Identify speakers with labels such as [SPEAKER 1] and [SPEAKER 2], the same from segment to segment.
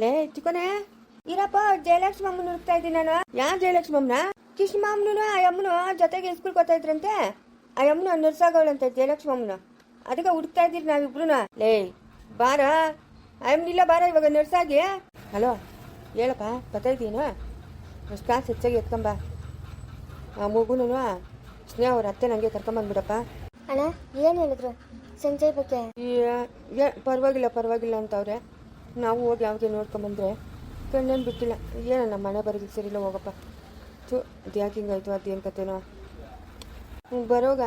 [SPEAKER 1] ಲೇ ಚಿಕ್ಕನೆ ಇರಪ್ಪ, ಜಯಲಕ್ಷ್ಮಿ ಅಮ್ಮನ ಹುಡುಕ್ತಾ ಇದ್ದೀನಿ ನಾನು. ಯಾ ಜಯಲಕ್ಷ್ಮಿ ಅಮ್ಮನ? ಕೃಷ್ಣ ಅಮ್ಮನು ಆ ಅಮ್ಮನು ಜೊತೆಗೆ ಸ್ಕೂಲ್ ಕೊಡ್ತಾ ಇದ್ರಂತೆ. ಆ ಅಮ್ಮನ ನರ್ಸಾಗವಳಂತೆ ಜಯಲಕ್ಷ್ಮಿ ಅಮ್ಮನ. ಅದಕ್ಕೆ ಹುಡುಕ್ತಾ ಇದ್ದೀರಿ ನಾವಿಬ್ರು. ಲೇ ಬಾರ, ಅಮ್ಮನಿಲ್ಲ ಬಾರ ಇವಾಗ ನರ್ಸಾಗಿ. ಹಲೋ ಹೇಳಪ್ಪ, ಗೊತ್ತಾಯ್ತೀನೋ? ಅಷ್ಟು ಕಾಸು ಹೆಚ್ಚಾಗಿ ಎತ್ಕೊಂಬ. ಆ ಮಗುನು ಸ್ನೇಹ ಅವ್ರ ಅತ್ತೆ ನನಗೆ ಕರ್ಕೊಂಬಂದ್ಬಿಡಪ್ಪ.
[SPEAKER 2] ಅಣ್ಣ ಏನು ಹೇಳಿದ್ರು ಸಂಜಯ್ ಬಗ್ಗೆ?
[SPEAKER 1] ಪರವಾಗಿಲ್ಲ ಅಂತವ್ರೆ. ನಾವು ಹೋಗಿ ಯಾವುದೇ ನೋಡ್ಕೊಂಬಂದ್ರೆ ಕಣ್ಣೇನು ಬಿಟ್ಟಿಲ್ಲ. ಏನೋ ನಮ್ಮ ಮನೆ ಬರೋದಿಲ್ಲ, ಸರಿಯಿಲ್ಲ ಹೋಗಪ್ಪ. ಅದು ಯಾಕೆ ಹಿಂಗಾಯ್ತು, ಅದೇನು ಕತೆನೋ. ಬರೋಗ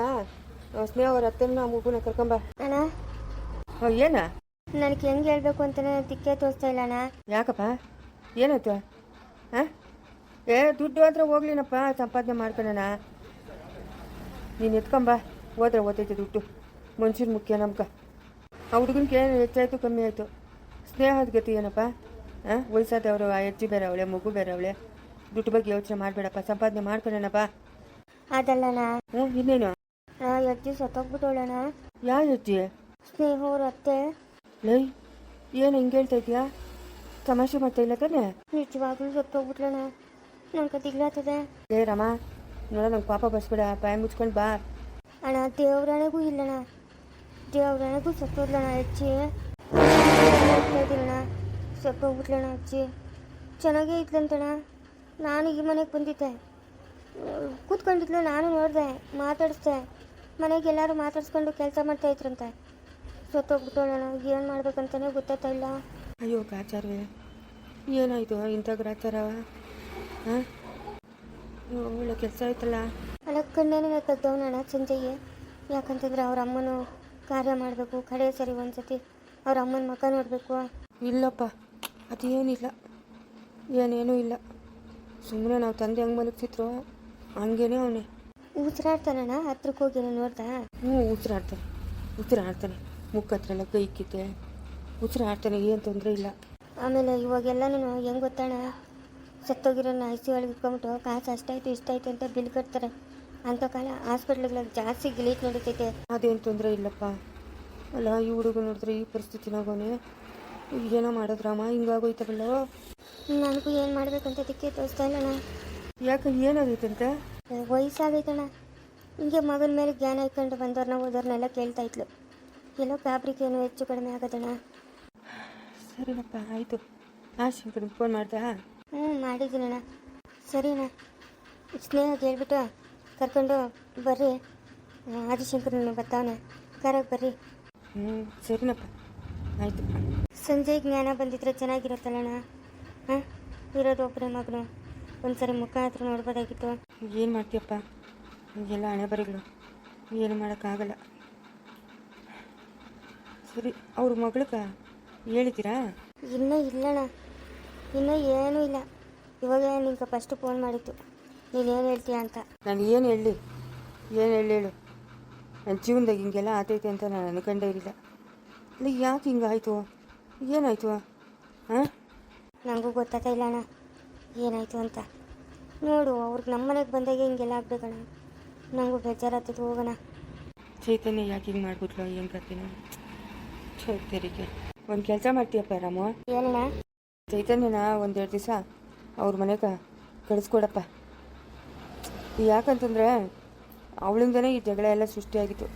[SPEAKER 1] ಸ್ನೇಹ ಅವ್ರ ಅತ್ತೆನ ಆ ಮಗುನ ಕರ್ಕೊಂಬ.
[SPEAKER 2] ಅಣ್ಣ
[SPEAKER 1] ಏನ?
[SPEAKER 2] ನನಗೆ ಹೆಂಗೆ ಹೇಳ್ಬೇಕು ಅಂತಲೇ ದಿಕ್ಕೇ ತೋರಿಸ್ತಾ ಇಲ್ಲ ಅಣ್ಣ.
[SPEAKER 1] ಯಾಕಪ್ಪ, ಏನಾಯ್ತು? ಹಾಂ ದುಡ್ಡು ಹತ್ರ ಹೋಗ್ಲಿನಪ್ಪ, ಸಂಪಾದನೆ ಮಾಡ್ಕೊಳ್ಳೋಣ. ನೀನು ಎತ್ಕೊಂಬ, ಹೋದ್ರೆ ಓದೈತೆ ದುಡ್ಡು. ಮನುಷ್ಯನ ಮುಖ್ಯ ನಮ್ಗೆ. ಆ ಹುಡುಗನಿಗೆ ಏನು ಹೆಚ್ಚಾಯಿತು ಕಮ್ಮಿ ಆಯಿತು. ಸ್ನೇಹದ ಗತಿ ಏನಪ್ಪ? ವಯಸ್ಸಾದವರು, ಆ ಅಜ್ಜಿ ಬೇರೆ ಅವಳೆ, ಮಗು ಬೇರೆ ಅವಳೆ. ದುಡ್ಡು ಬಗ್ಗೆ ಯೋಚನೆ ಮಾಡಬೇಡಪ್ಪ, ಸಂಪಾದನೆ ಮಾಡ್ಕೊಳ್ಳೋಣಪ್ಪ.
[SPEAKER 2] ಅದಲ್ಲಣ್ಣ.
[SPEAKER 1] ಇನ್ನೇನು?
[SPEAKER 2] ಅಜ್ಜಿ ಸತ್ತೋಗ್ಬಿಟ್ಟೋಳಣ್ಣ.
[SPEAKER 1] ಯಾವ ಅಜ್ಜಿ?
[SPEAKER 2] ಸ್ನೇಹ ಅವ್ರ ಅತ್ತೆ.
[SPEAKER 1] ಲೈ ಏನು ಹಿಂಗೆ ಹೇಳ್ತಾ ಇದೆಯಾ? ತಮಾಷೆ ಮಾಡ್ತಾ ಇಲ್ಲ ತಾನೆ?
[SPEAKER 2] ನಿಜವಾಗ್ಲೂ ಸತ್ತೋಗ್ಬಿಟ್ಲಣ್ಣ. ನಂಗೆ ದಿಗ್ಲಾತದೆ.
[SPEAKER 1] ಏ ರಮ, ನೋಡ ನಂಗೆ ಪಾಪ ಬಸ್ಬೇಡ, ಬಾಯಿ ಮುಚ್ಕೊಂಡು ಬಾ.
[SPEAKER 2] ಅಣ್ಣ ದೇವ್ರಣೆಗೂ ಇಲ್ಲಣ್ಣ, ದೇವ್ರಣೆಗೂ ಸತ್ತೋದ್ಲಣ್ಣ ಅಜ್ಜಿ. ಇದ್ದೀರಣ್ಣ, ಸತ್ತೋಗ್ಬಿಟ್ಲಣ್ಣ ಅಜ್ಜಿ. ಚೆನ್ನಾಗೇ ಇದ್ಲಂತಣ್ಣ. ನಾನು ಈ ಮನೆಗೆ ಬಂದಿದ್ದೆ, ಕೂತ್ಕೊಂಡಿದ್ಲು, ನಾನು ನೋಡಿದೆ, ಮಾತಾಡಿಸ್ದೆ. ಮನೆಗೆ ಎಲ್ಲರೂ ಮಾತಾಡ್ಸ್ಕೊಂಡು ಕೆಲಸ ಮಾಡ್ತಾ ಇದ್ರಂತೆ. ಸತ್ತೋಗ್ಬಿಟ್ಟೋಳಣ್ಣ. ಏನು ಮಾಡ್ಬೇಕಂತಲೇ ಗೊತ್ತಾಗ್ತಾ ಇಲ್ಲ.
[SPEAKER 1] ಅಯ್ಯೋ ಗ್ರಾಚಾರವೇ, ಏನಾಯಿತು ಇಂಥ ಗ್ರಾಚಾರ? ಹಾಂ ಒಳ್ಳೆ ಕೆಲಸ ಆಯ್ತಲ್ಲ.
[SPEAKER 2] ಅಲ್ಲ ಕಣ್ಣೇನೇ ತೆಗ್ದವನಣ್ಣ ಸಂಜೆಗೆ. ಯಾಕಂತಂದ್ರೆ ಅವ್ರ ಅಮ್ಮನು ಕಾರ್ಯ ಮಾಡಬೇಕು, ಕಡೆ ಸರಿ ಒಂದ್ಸತಿ ಅವ್ರ ಅಮ್ಮನ ಮಕ್ಕ ನೋಡಬೇಕು.
[SPEAKER 1] ಇಲ್ಲಪ್ಪ, ಅದೇನಿಲ್ಲ, ಏನೇನೂ ಇಲ್ಲ. ಸುಮ್ಮನೆ ನಾವು ತಂದೆ ಹಂಗೆ ಮಲಗಿಸಿದ್ರು ಹಂಗೇನೆ ಅವನೇ
[SPEAKER 2] ಉಸಿರಾಡ್ತಾನಣ್ಣ. ಹತ್ರಕ್ಕೆ ಹೋಗಿ ನೋಡ್ದ?
[SPEAKER 1] ಉಸಿರಾಡ್ತಾನೆ. ಮುಖ ಹತ್ರ ಎಲ್ಲ ಕೈ ಕಿತ್ತೆ ಉಸಿರಾಡ್ತಾನೆ, ಏನು ತೊಂದರೆ ಇಲ್ಲ.
[SPEAKER 2] ಆಮೇಲೆ ಇವಾಗೆಲ್ಲನೂ ಹೆಂಗೆ ಗೊತ್ತಣ್ಣ, ಸತ್ತೋಗಿರೋನ ಐ ಸಿ ಒಳಗೆ ಇಟ್ಕೊಂಬಿಟ್ಟು ಕಾಸು ಅಷ್ಟಾಯ್ತು ಇಷ್ಟಾಯ್ತು ಅಂತ ಬಿಲ್ ಕಟ್ತಾರೆ. ಅಂಥ ಕಾಲ ಹಾಸ್ಪಿಟ್ಲ್ಗಳಿಗೆ ಜಾಸ್ತಿ ಗಿಲೀಟ್ ನಡೀತೈತೆ.
[SPEAKER 1] ಅದೇನು ತೊಂದರೆ ಇಲ್ಲಪ್ಪ. ಅಲ್ಲ ಈ ಹುಡುಗ ನೋಡಿದ್ರೆ ಈ ಪರಿಸ್ಥಿತಿನಾಗೋನೆ ಏನೋ ಮಾಡೋದ್ರಮ್ಮ, ಹಿಂಗಾಗೋಯ್ತವಲ್ಲ.
[SPEAKER 2] ನನಗೂ ಏನು ಮಾಡಬೇಕಂತ ದಿಕ್ಕೇ ತೋರಿಸ್ತಾ ಇಲ್ಲಣ್ಣ.
[SPEAKER 1] ಯಾಕೆ ಏನಾಗೈತಂತೆ?
[SPEAKER 2] ವಯಸ್ಸಾಗೈತಣ್ಣ. ಹಿಂಗೆ ಮಗನ ಮೇಲೆ ಜ್ಞಾನ ಇಟ್ಕೊಂಡು ಬಂದವ್ರನ್ನ ಹೋದವ್ರನ್ನೆಲ್ಲ ಕೇಳ್ತಾ ಇದ್ಲು. ಎಲ್ಲೋ ಫ್ಯಾಬ್ರಿಕ್ ಏನು ಹೆಚ್ಚು ಕಡಿಮೆ ಆಗೋದಣ್ಣ.
[SPEAKER 1] ಸರಿನಪ್ಪ, ಆಯಿತು. ಶಂಕರನಿಗೆ ಫೋನ್ ಮಾಡ್ದಾ?
[SPEAKER 2] ಮಾಡಿದ್ದೀನಣ್ಣ. ಸರಿಣ್ಣ, ಸ್ನೇಹಕ್ಕೆ ಹೇಳ್ಬಿಟ್ಟು ಕರ್ಕೊಂಡು ಬರ್ರಿ, ಆದಿಶಂಕರನ ಬರ್ತಾವನೆ, ಕರೆಗೆ ಬರ್ರಿ.
[SPEAKER 1] ಸರಿನಪ್ಪ, ಆಯಿತು.
[SPEAKER 2] ಸಂಜೆ ಜ್ಞಾನ ಬಂದಿದ್ರೆ ಚೆನ್ನಾಗಿರುತ್ತಲ್ಲಣ್ಣ. ಇರೋದು ಒಬ್ಬರೇ ಮಗನು, ಒಂದ್ಸರಿ ಮುಖ ಹತ್ರ ನೋಡ್ಬೋದಾಗಿತ್ತು.
[SPEAKER 1] ಏನು ಮಾಡ್ತೀಯಪ್ಪ, ಎಲ್ಲ ಹಣೆ ಬರಿಗಳು, ಏನು ಮಾಡೋಕ್ಕಾಗಲ್ಲ. ಸರಿ, ಅವ್ರ ಮಗಳಿಗೆ ಹೇಳಿದ್ದೀರಾ?
[SPEAKER 2] ಇನ್ನೂ ಇಲ್ಲಣ್ಣ, ಇನ್ನೂ ಏನೂ ಇಲ್ಲ. ಇವಾಗ ನಿಂಗೆ ಫಸ್ಟು ಫೋನ್ ಮಾಡಿತ್ತು, ನೀನೇನು ಹೇಳ್ತೀಯ ಅಂತ.
[SPEAKER 1] ನಾನು ಏನು ಹೇಳಿ ಹೇಳು. ನನ್ನ ಜೀವನದಾಗ ಹಿಂಗೆಲ್ಲ ಆತೈತೆ ಅಂತ ನಾನು ಅನ್ಕೊಂಡೇ ಇರಲಿಲ್ಲ. ಇಲ್ಲ, ಯಾಕೆ ಹಿಂಗಾಯಿತು, ಏನಾಯಿತು?
[SPEAKER 2] ನನಗೂ ಗೊತ್ತಾಗ್ತಾ ಇಲ್ಲ ಅಣ್ಣ ಏನಾಯಿತು ಅಂತ. ನೋಡು, ಅವ್ರಿಗೆ ನಮ್ಮ ಮನೆಗೆ ಬಂದಾಗ ಹಿಂಗೆಲ್ಲ ಆಗ್ಬೇಕಣ್ಣ. ನನಗೂ ಬೇಜಾರಾಗ್ತದೆ. ಹೋಗೋಣ.
[SPEAKER 1] ಚೈತನ್ಯ ಯಾಕೆ ಹಿಂಗೆ ಮಾಡ್ಬಿಟ್ಲು, ಏನು ಕತ್ತೀನಿ ಚೈತರಿಗೆ. ಒಂದು ಕೆಲಸ ಮಾಡ್ತೀಯಪ್ಪ ರಾಮು?
[SPEAKER 2] ಏನಣ್ಣ?
[SPEAKER 1] ಚೈತನ್ಯನ ಒಂದೆರಡು ದಿವಸ ಅವ್ರ ಮನೆಗೆ ಕಳಿಸ್ಕೊಡಪ್ಪ. ಯಾಕಂತಂದರೆ ಅವಳಿಂದನೇ ಈ ಜಗಳ ಎಲ್ಲ ಸೃಷ್ಟಿಯಾಗಿತ್ತು.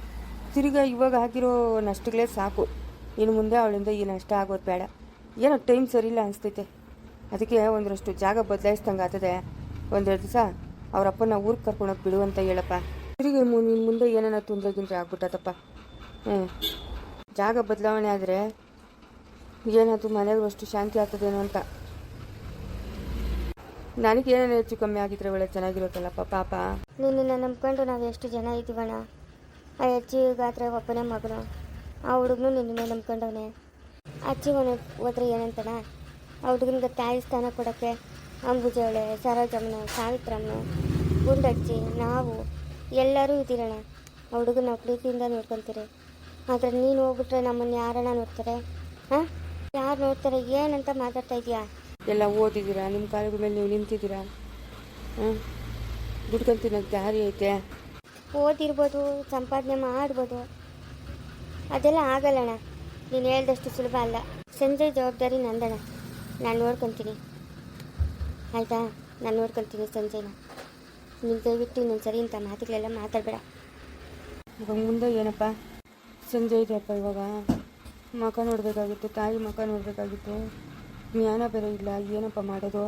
[SPEAKER 1] ತಿರ್ಗಾ ಇವಾಗ ಆಗಿರೋ ನಷ್ಟಗಳೇ ಸಾಕು. ಇನ್ನು ಮುಂದೆ ಅವಳಿಂದ ಈ ನಷ್ಟ ಆಗೋದು ಬೇಡ. ಏನೋ ಟೈಮ್ ಸರಿಯಿಲ್ಲ ಅನಿಸ್ತೈತೆ. ಅದಕ್ಕೆ ಒಂದರಷ್ಟು ಜಾಗ ಬದಲಾಯಿಸ್ದಂಗೆ ಆಗ್ತದೆ. ಒಂದೆರಡು ದಿವಸ ಅವರಪ್ಪನ ಊರಿಗೆ ಕರ್ಕೊಂಡೋಗಿ ಬಿಡು ಅಂತ ಹೇಳಪ್ಪ. ತಿರುಗಿ ನಿನ್ನ ಮುಂದೆ ಏನೇನೋ ತೊಂದರೆ ಆಗ್ಬಿಟ್ಟದಪ್ಪ. ಜಾಗ ಬದಲಾವಣೆ ಆದರೆ ಏನಾದರೂ ಮನೆಗೂ ಅಷ್ಟು ಶಾಂತಿ ಆಗ್ತದೇನೋ ಅಂತ. ನನಗೇನೇನು ಹೆಚ್ಚು ಕಮ್ಮಿ ಆಗಿದ್ರೆ ಒಳ್ಳೆ ಚೆನ್ನಾಗಿರುತ್ತಲ್ಲಪ್ಪ ಪಾಪ.
[SPEAKER 2] ನಿನ್ನ ನಂಬ್ಕೊಂಡು ನಾವು ಎಷ್ಟು ಜನ ಇದ್ದೀವಣ್ಣ. ಆ ಅಜ್ಜಿಗಾದ್ರೆ ಒಬ್ಬನೇ ಮಗನು, ಆ ಹುಡುಗನು ನಿನ್ನೆ ನಂಬ್ಕೊಂಡವನೆ. ಅಜ್ಜಿಗೆ ಹೋದ್ರೆ ಏನಂತಾನ, ಆ ಹುಡುಗನಿಗೆ ತಾಯಿ ಸ್ಥಾನ ಕೊಡೋಕ್ಕೆ ಅಂಬುಜವಳೆ, ಸರೋಜಮ್ಮನ, ಸಾವಿತ್ರಮ್ಮನ, ಗುಂಡಜ್ಜಿ, ನಾವು ಎಲ್ಲರೂ ಇದ್ದೀರಣ್ಣ. ಆ ಹುಡುಗನ ನಾವು ಪ್ರೀತಿಯಿಂದ ನೋಡ್ಕೊತೀರಿ. ಆದರೆ ನೀನು ಹೋಗ್ಬಿಟ್ರೆ ನಮ್ಮನ್ನು ಯಾರಣ್ಣ ನೋಡ್ತಾರೆ? ಯಾರು ನೋಡ್ತಾರೆ? ಏನಂತ ಮಾತಾಡ್ತಾ ಇದೀಯಾ?
[SPEAKER 1] ಎಲ್ಲ ಓದಿದ್ದೀರಾ, ನಿಮ್ಮ ಕಾಲದ ಮೇಲೆ ನೀವು ನಿಂತಿದ್ದೀರಾ. ದುಡ್ಕೊಂಡು ತಿನ್ನೋಕ್ಕೆ ದಾರಿ ಐತೆ.
[SPEAKER 2] ಓದಿರ್ಬೋದು, ಸಂಪಾದನೆ ಮಾಡ್ಬೋದು, ಅದೆಲ್ಲ ಆಗಲ್ಲಣ್ಣ. ನೀನು ಹೇಳ್ದಷ್ಟು ಸುಲಭ ಅಲ್ಲ. ಸಂಜೆ ಜವಾಬ್ದಾರಿ ನಂದಣ್ಣ. ನಾನು ನೋಡ್ಕೊತೀನಿ ಆಯಿತಾ. ನಾನು ನೋಡ್ಕೊತೀನಿ ಸಂಜೆನ. ನೀನು ದಯವಿಟ್ಟು ಇನ್ನೊಂದು ಸರಿ ಇಂಥ ಮಾತುಗಳೆಲ್ಲ ಮಾತಾಡಬೇಡ.
[SPEAKER 1] ಇವಾಗ ಮುಂದೆ ಏನಪ್ಪ? ಸಂಜೆ ಇದೆಯಪ್ಪ, ಇವಾಗ ಮಕ ನೋಡಬೇಕಾಗಿತ್ತು, ತಾಯಿ ಮಕ ನೋಡಬೇಕಾಗಿತ್ತು. ಜ್ಞಾನ ಬೇರೆ ಇಲ್ಲ, ಏನಪ್ಪ ಮಾಡೋದು?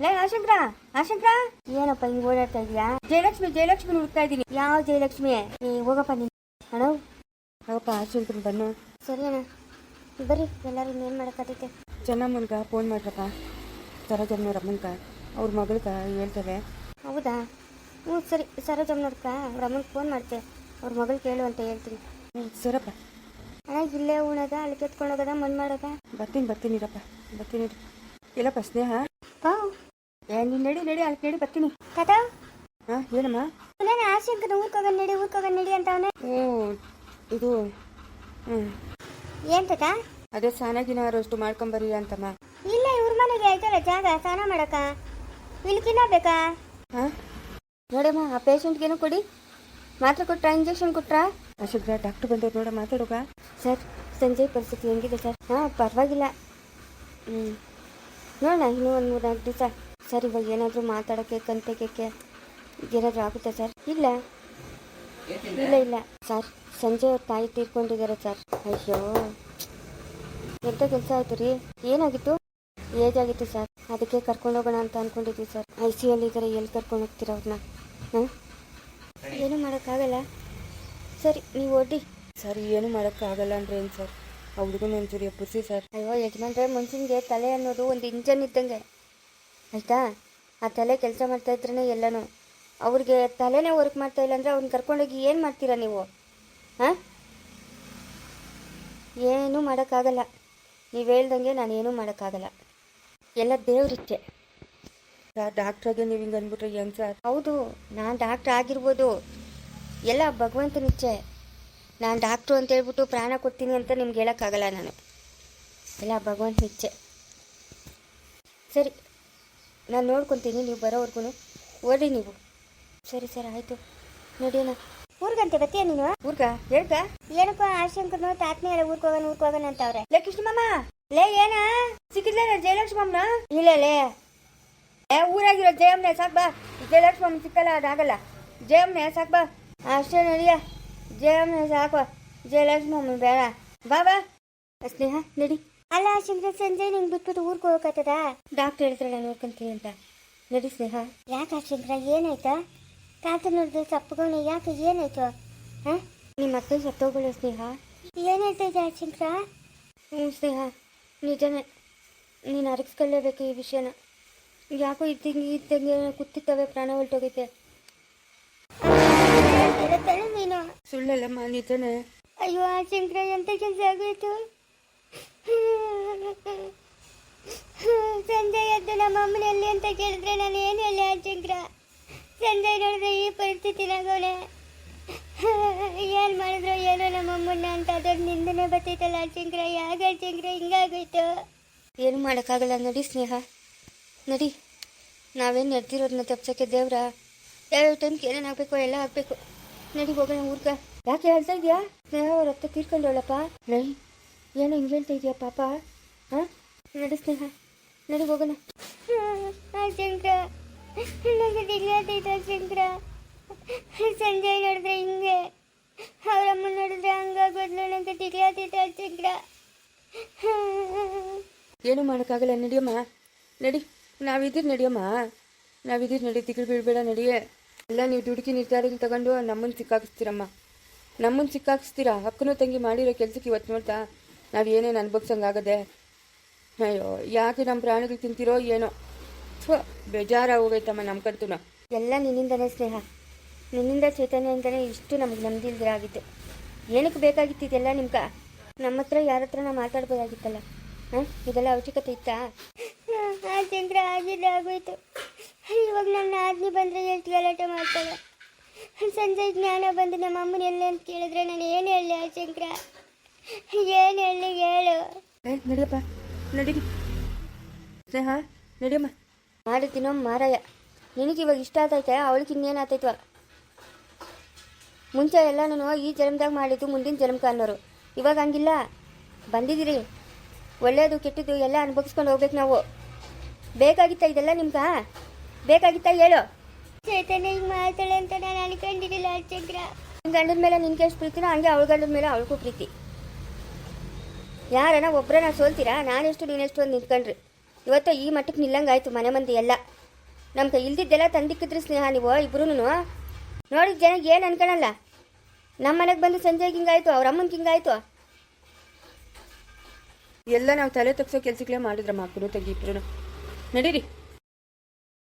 [SPEAKER 1] ಲೇ ಆಶಂಕ್ರ, ಆಶಂಕ್ರ,
[SPEAKER 2] ಏನಪ್ಪ ಹಿಂಗೆ ಓಡಾಡ್ತಾ ಇದೆಯಾ?
[SPEAKER 1] ಜಯಲಕ್ಷ್ಮಿ ಹುಡುಕ್ತಾ ಇದ್ದೀನಿ.
[SPEAKER 2] ಯಾವ ಜಯಲಕ್ಷ್ಮಿ? ಹೋಗಪ್ಪ ನೀನು. ಅಣ್ಣ
[SPEAKER 1] ಆಗಪ್ಪ, ಆಶಂಕ್ರ ಬನ್ನು.
[SPEAKER 2] ಸರಿ ಅಣ್ಣ, ಬರ್ರಿ ಎಲ್ಲರೂ ಇನ್ನೇನು ಮಾಡೋಕ್ಕಾಗೈತೆ.
[SPEAKER 1] ಚೆನ್ನಮ್ಮನ್ಗ ಫೋನ್ ಮಾಡ್ರಪ್ಪ, ಸರೋಜಮ್ಮನವ್ರ ಅಮ್ಮನ್ಗ, ಅವ್ರ ಮಗಳ್ಗ ಹೇಳ್ತಾರೆ.
[SPEAKER 2] ಹೌದಾ? ಹ್ಞೂ ಸರಿ, ಸರೋಜಮ್ಮನವ್ರಕ್ಕ ಅವ್ರ ಅಮ್ಮನಿಗೆ ಫೋನ್ ಮಾಡ್ತೆ, ಅವ್ರ ಮಗಳು ಕೇಳು ಅಂತ ಹೇಳ್ತೀನಿ.
[SPEAKER 1] ಸರಪ್ಪ.
[SPEAKER 2] ಅಣ್ಣ ಇಲ್ಲೇ ಉಣದ, ಅಲ್ಲಿ ಕೆತ್ಕೊಂಡೋಗದ, ಮಣ್ಣು ಮಾಡೋದ?
[SPEAKER 1] ಬರ್ತೀನಿರಪ್ಪ, ಬರ್ತೀನಿ. ಇಲ್ಲಪ್ಪ ಸ್ನೇಹ,
[SPEAKER 2] ಪಾವ್
[SPEAKER 1] ನೀನು ನಡಿ ಅಲ್ಲಿ ಕೇಳಿ ಬರ್ತೀನಿ.
[SPEAKER 2] ಕಥಾ
[SPEAKER 1] ಹಾಂ ಏನಮ್ಮ?
[SPEAKER 2] ನಾನು ಆಶಂಕನ ಊರ್ಕೋಗ ನಡಿ ಅಂತ ಅವನೇ.
[SPEAKER 1] ಓ ಇದು
[SPEAKER 2] ಏನು ಕಥಾ?
[SPEAKER 1] ಅದೇ ಸ್ನಾನಗಿನಾರು ಅಷ್ಟು ಮಾಡ್ಕೊಂಬರಿ ಅಂತಮ್ಮ.
[SPEAKER 2] ಇಲ್ಲ, ಇವ್ರ ಮನೆಗೆ ಆಯ್ತಲ್ಲ ಜಾಗ ಸ್ನಾನ ಮಾಡಕ್ಕ, ಇಲ್ಕಿನ್ನ ಬೇಕಾ?
[SPEAKER 1] ಹಾಂ
[SPEAKER 2] ನೋಡಮ್ಮ, ಆ ಪೇಷಂಟ್ಗೇನು ಕೊಡಿ, ಮಾತ್ರೆ ಕೊಟ್ರಾ, ಇಂಜೆಕ್ಷನ್ ಕೊಟ್ರಾ?
[SPEAKER 1] ಅಶೋಕ ಡಾಕ್ಟ್ರು ಬಂದವ್ರು, ನೋಡ ಮಾತಾಡೋಕ.
[SPEAKER 2] ಸರ್, ಸಂಜೆ ಪರಿಸ್ಥಿತಿ ಹೆಂಗಿದೆ ಸರ್? ಹಾಂ ಪರವಾಗಿಲ್ಲ. ನೋಡೋಣ ಇನ್ನೂ ಒಂದು 3-4 ದಿವಸ. ಸರ್ ಇವಾಗ ಏನಾದರೂ ಮಾತಾಡೋಕ್ಕೆ ಕಂತೆಗೆ ಏನಾದರೂ ಆಗುತ್ತೆ ಸರ್? ಇಲ್ಲ ಸರ್, ಸಂಜೆ ಅವ್ರ ತಾಯಿ ತೀರ್ಕೊಂಡಿದ್ದಾರೆ ಸರ್. ಅಯ್ಯೋ, ಎಂಥ ಕೆಲಸ ಆಯಿತು ರೀ? ಏನಾಗಿತ್ತು? ಏಜ್ ಆಗಿತ್ತು ಸರ್, ಅದಕ್ಕೆ ಕರ್ಕೊಂಡೋಗೋಣ ಅಂತ ಅಂದ್ಕೊಂಡಿದ್ವಿ ಸರ್. ICU ಇದ್ದಾರೆ, ಎಲ್ಲಿ ಕರ್ಕೊಂಡು ಹೋಗ್ತೀರ ಅವ್ರನ್ನ? ಹಾಂ, ಏನೂ ಮಾಡೋಕ್ಕಾಗಲ್ಲ. ಸರಿ, ನೀವು ಓಡಿ.
[SPEAKER 1] ಸರ್ ಏನು ಮಾಡೋಕ್ಕಾಗಲ್ಲ ಅಂದರೆ ಏನು ಸರ್? ಆ ಹುಡುಗನ ಒಂಚೂರು ಎಪ್ಪುಸಿ ಸರ್.
[SPEAKER 2] ಅಯ್ಯೋ ಯಜಮಾನ್ರೆ, ಮನುಷ್ಯನಿಗೆ ತಲೆ ಅನ್ನೋದು ಒಂದು ಇಂಜನ್ ಇದ್ದಂಗೆ ಆಯಿತಾ. ಆ ತಲೆ ಕೆಲಸ ಮಾಡ್ತಾ ಇದ್ರೇ ಎಲ್ಲನೂ. ಅವ್ರಿಗೆ ತಲೆನೇ ವರ್ಕ್ ಮಾಡ್ತಾ ಇಲ್ಲ ಅಂದರೆ ಅವ್ರನ್ನ ಕರ್ಕೊಂಡೋಗಿ ಏನು ಮಾಡ್ತೀರಾ ನೀವು? ಹಾಂ, ಏನೂ ಮಾಡೋಕ್ಕಾಗಲ್ಲ. ನೀವು ಹೇಳ್ದಂಗೆ ನಾನು ಏನೂ ಮಾಡೋಕ್ಕಾಗಲ್ಲ, ಎಲ್ಲ ದೇವ್ರಿಚ್ಛೆ.
[SPEAKER 1] ಸರ್ ಡಾಕ್ಟ್ರಾಗೆ ನೀವು ಹಿಂಗೆ ಅಂದ್ಬಿಟ್ರೆ ಹೆಂಗೆ ಸರ್?
[SPEAKER 2] ಹೌದು, ನಾನು ಡಾಕ್ಟ್ರ್ ಆಗಿರ್ಬೋದು, ಎಲ್ಲ ಭಗವಂತನ ಇಚ್ಛೆ. ನಾನು ಡಾಕ್ಟ್ರು ಅಂತ ಹೇಳ್ಬಿಟ್ಟು ಪ್ರಾಣ ಕೊಡ್ತೀನಿ ಅಂತ ನಿಮ್ಗೆ ಹೇಳೋಕ್ಕಾಗಲ್ಲ ನಾನು, ಎಲ್ಲ ಭಗವಂತನ ಇಚ್ಛೆ. ಸರಿ, ನಾನು ನೋಡ್ಕೊತೀನಿ, ನೀವು ಬರೋವರೆಗೂ ಓಡಿ ನೀವು. ಸರಿ ಸರ್, ಆಯಿತು, ನೋಡಿಯೋಣ. ಊರ್ಗಂತೆ ಬತ್ತೀಯ ನೀನು?
[SPEAKER 1] ಊರ್ಗ ಹೇಳ್ಕ?
[SPEAKER 2] ಏನಪ್ಪ ಆಶಂಕರ್ನು ತಾತ್ನೇ ಎಲ್ಲ ಊರ್ಕೋಗಣ ಅಂತವ್ರೆ.
[SPEAKER 1] ಲೇ ಕೃಷ್ಣಮ್ಮ,
[SPEAKER 2] ಲೇ ಏನ
[SPEAKER 1] ಸಿಕ್ಕಿದ್ಲೇ ಜಯಲಕ್ಷ್ಮಮ್ಮನ?
[SPEAKER 2] ಇಲ್ಲ ಲೇ,
[SPEAKER 1] ಊರಾಗಿರೋ ಜಯಮ್ಮನೆ ಸಾಕು ಬಾ. ಜಯಲಕ್ಷ್ಮಮ್ಮ ಸಿಕ್ಕಲ್ಲ, ಅದಾಗಲ್ಲ. ಜಯಮ್ಮನೆ ಸಾಕು ಬಾ.
[SPEAKER 2] ಅಷ್ಟೇ ನಡಿಯ, ಜಯಮ್ಮನ ಸಾಕು, ಜಯಲಕ್ಷ್ಮಮ್ಮ ಬೇಡ.
[SPEAKER 1] ಬಾ ಬಾ
[SPEAKER 2] ಸ್ನೇಹ ನಡಿ. ಅಲ್ಲ ಆಶಂಕರ್, ಸಂಜೆ ನಿಂಗೆ ಬಿಟ್ಬಿಟ್ಟು ಊರ್ಗೆ ಹೋಗಕತ್ತದ? ಡಾಕ್ಟರ್ ಹೇಳ್ತಾಳೆ ನೋಡ್ಕೊಂತೀನಿ ಅಂತ. ನಡಿ ಸ್ನೇಹ. ಯಾಕೆ ಆಶಂಕರ, ಏನಾಯ್ತಾ? ತಾತ ನೋಡಿದ್ರೆ ಸಪ್ಪಗವನೆ, ಯಾಕೆ ಏನಾಯ್ತು? ಹಾಂ, ನಿಮ್ಮ ಅತ್ತೆ ಸತ್ತೋಗಳು ಸ್ನೇಹ. ಏನು ಹೇಳ್ತಾ ಇದ್ದೆ ಆಶಂಕರ? ಹ್ಞೂ ಸ್ನೇಹ, ನಿಜನೇ, ನೀನು ಅರಗಿಸ್ಕೊಳ್ಳೇಬೇಕು ಈ ವಿಷಯನ. ಯಾಕೋ ಇದ್ದಂಗೆ ಕೂತಿತ್ತವೆ, ಪ್ರಾಣ ಹೊರಟೋಗೈತೆ. ನೀನು
[SPEAKER 1] ಸುಳ್ಳಲ್ಲಮ್ಮ, ನಿಜನೇ.
[SPEAKER 2] ಅಯ್ಯೋ ಆಶಂಕರ, ಎಂಥ ಕೆಲಸ ಆಗೋಯ್ತು. ಸಂಜೆ ಎದ್ದು ನಮ್ಮ ಅಮ್ಮನಲ್ಲಿ ಅಂತ ಕೇಳಿದ್ರೆ ನಾನು ಏನು ಹೇಳಿ ಆಶಂಕರ? ಸಂಜೆ ನೋಡಿದ್ರೆ ಈ ಪರಿಸ್ಥಿತಿನಾಗವಳೆ. ಏನು ಮಾಡಿದ್ರು ಏನೋ ನಮ್ಮಮ್ಮನ್ನ ಅಂತ ಅದೊಂದು ನಿಂದನೆ ಬರ್ತೈತಲ್ಲ ಆಶಂಕರ. ಯಾಕೆ ಆಶಂಕರ ಹಿಂಗಾಗೋಯ್ತು? ಏನು ಮಾಡೋಕ್ಕಾಗಲ್ಲ, ನಡಿ ಸ್ನೇಹ ನಡಿ. ನಾವೇನು ನಡೆದಿರೋದನ್ನ ತಪ್ಸೋಕ್ಕೆ ದೇವ್ರ? ಯಾವ್ಯಾವ ಟೈಮ್ಗೆ ಏನೇನು ಆಗಬೇಕು ಎಲ್ಲ ಆಗಬೇಕು. ನಡಿ ಹೋಗೋಣ ಊರ್ಗ. ಯಾಕೆ ಹೇಳ್ತಾ ಇದೆಯಾ? ಸ್ನೇಹ ಅವ್ರ ಹತ್ತ ತೀರ್ಕೊಂಡವಳಪ್ಪ. ನೈ, ಏನೋ ಹಿಂಗೆ ಹೇಳ್ತಾ ಇದೆಯಾ ಪಾಪ? ಹಾಂ, ನಡಿ ಸ್ನೇಹ, ನಡಿ ಹೋಗೋಣ. ಆಶಂಕರ, ನನಗೆ ದಿಗ್ಲಾತೈತೆ ಆಶಂಕರ. ಸಂಜೆ ನೋಡಿದ್ರೆ ಹಿಂಗೆ, ಅವರಮ್ಮ ನೋಡಿದ್ರೆ ಹಂಗಾಗೋದ್ಲು. ನನಗೆ ದಿಗ್ಲಾತೈತೆ ಆಶಂಕರ.
[SPEAKER 1] ಏನು ಮಾಡೋಕ್ಕಾಗಲ್ಲ, ನಡಿಯಮ್ಮ ನಡಿ. ನಾವಿದ್ದೀರಿ ನಡಿಯಮ್ಮ, ನಾವಿದ್ದೀರಿ ನಡಿ, ತಿಗಳು ಬೀಳಬೇಡ ನಡಿಯೇ. ಎಲ್ಲ ನೀವು ದುಡುಕಿ ನಿರ್ಧಾರಗಳು ತಗೊಂಡು ನಮ್ಮನ್ನು ಸಿಕ್ಕಾಕಿಸ್ತೀರಮ್ಮ, ನಮ್ಮನ್ನು ಸಿಕ್ಕಾಕಿಸ್ತೀರಾ. ಅಕ್ಕನೂ ತಂಗಿ ಮಾಡಿರೋ ಕೆಲ್ಸಕ್ಕೆ ಇವತ್ತು ನೋಡ್ತಾ ನಾವು ಏನೇನು ಅನ್ಭವಿಸಂಗಾಗದೆ. ಅಯ್ಯೋ, ಯಾಕೆ ನಮ್ಮ ಪ್ರಾಣಿಗಳು ತಿಂತೀರೋ ಏನೋ. ಬೇಜಾರಾಗಿ ಹೋಗೈತಮ್ಮ ನಮ್ಗಂತೂ.
[SPEAKER 2] ಎಲ್ಲ ನಿನ್ನಿಂದನೇ ಸ್ನೇಹ, ನಿನ್ನಿಂದ ಚೈತನ್ಯದಿಂದನೇ ಇಷ್ಟು ನಮಗೆ ನೆಮ್ಮದಿಲ್ದಿರ ಆಗಿತ್ತು. ಏನಕ್ಕೆ ಬೇಕಾಗಿತ್ತು ಇದೆಲ್ಲ ನಿಮ್ಗೆ? ನಮ್ಮ ಹತ್ರ ಯಾರ ಹತ್ರ ನಾವು ಮಾತಾಡ್ಬೋದಾಗಿತ್ತಲ್ಲ. ಹಾಂ, ಇದೆಲ್ಲ ಅವಶ್ಯಕತೆ ಇತ್ತಾ? ಆಶಂಕರ, ಆಗಿಲ್ಲ ಆಗೋಯ್ತು. ಇವಾಗ ನನ್ನ ಆಜ್ಞೆ ಬಂದರೆ ಎಷ್ಟು ಗಲಾಟ ಮಾಡ್ತಾಳೆ. ಸಂಜೆ ಜ್ಞಾನ ಬಂದು ನಮ್ಮ ಅಮ್ಮನ ಎಲ್ಲ ಅಂತ ಕೇಳಿದ್ರೆ ನಾನು ಏನು ಹೇಳಿ ಆಶಂಕರ? ಏನು ಹೇಳಿ ಹೇಳು?
[SPEAKER 1] ನಡಿಯಪ್ಪ ನಡಿ ಸ್ನೇಹ, ನಡಿಯಮ್ಮ.
[SPEAKER 2] ಮಾಡಿದ್ದೀನೋ ಮಾರಾಯ, ನಿನಗಿವಾಗ ಇಷ್ಟ ಆತೈತೆ, ಅವಳಿಗೆ ಇನ್ನೇನು ಆತೈತ್ವ? ಮುಂಚೆ ಎಲ್ಲನೂ ಈ ಜನ್ಮದಾಗ ಮಾಡಿದ್ದು ಮುಂದಿನ ಜನ್ಮಕ್ಕೆ ಅನ್ನೋರು, ಇವಾಗ ಹಂಗಿಲ್ಲ. ಬಂದಿದ್ದೀರಿ ಒಳ್ಳೇದು ಕೆಟ್ಟದ್ದು ಎಲ್ಲ ಅನುಭವಿಸ್ಕೊಂಡು ಹೋಗ್ಬೇಕು ನಾವು. ಬೇಕಾಗಿತ್ತಾ ಇದೆಲ್ಲ ನಿಮ್ಗೆ? ಬೇಕಾಗಿತ್ತಾ ಹೇಳು.
[SPEAKER 3] ಚೈತನ್ಯ ಹಿಂಗೆ ಮಾಡ್ತಾಳೆ ಅಂತ ನಾನು ಅನ್ಕೊಂಡಿರಲಿಲ್ಲ ಚಕ್ರ.
[SPEAKER 2] ನಿನ್ನ ಗಂಡನ ಮೇಲೆ ನಿನ್ಗೆ ಎಷ್ಟು ಪ್ರೀತಿನೋ ಹಂಗೆ ಅವಳ ಗಂಡನ ಮೇಲೆ ಅವಳಿಗೂ ಪ್ರೀತಿ. ಯಾರನ್ನ ಒಬ್ಬರನ್ನ ಸೋಲ್ತೀರಾ? ನಾನೆಷ್ಟು ನೀನೆಷ್ಟು ಅಂತ ನಿಂತ್ಕೊಂಡ್ರಿ ಇವತ್ತು ಈ ಮಟ್ಟಕ್ಕೆ ನಿಲ್ಲಂಗಾಯ್ತು ಮನೆ ಮಂದಿ ಎಲ್ಲ. ನಮ್ಮ ಕೈ ಇಲ್ದಿದ್ದೆಲ್ಲ ತಂದಿಕ್ಕಿದ್ರಿ ಸ್ನೇಹ ನೀವು ಇಬ್ರು. ನೋಡಿದ ಜನ ಏನು ಅನ್ಕೊಳಲ್ಲ. ನಮ್ಮ ಮನೆಗೆ ಬಂದು ಸಂಜೆಗೆ ಹಿಂಗಾಯ್ತು, ಅವ್ರ ಅಮ್ಮನಿಗೆ ಹಿಂಗಾಯ್ತು.
[SPEAKER 1] ಎಲ್ಲ ನಾವು ತಲೆ ತಗ್ಸೋ ಕೆಲಸಗಳೇ ಮಾಡಿದ್ರಮ್ಮ ಅಕ್ಕನು ತಂಗಿ ಇಬ್ರು. ನಡೀರಿ.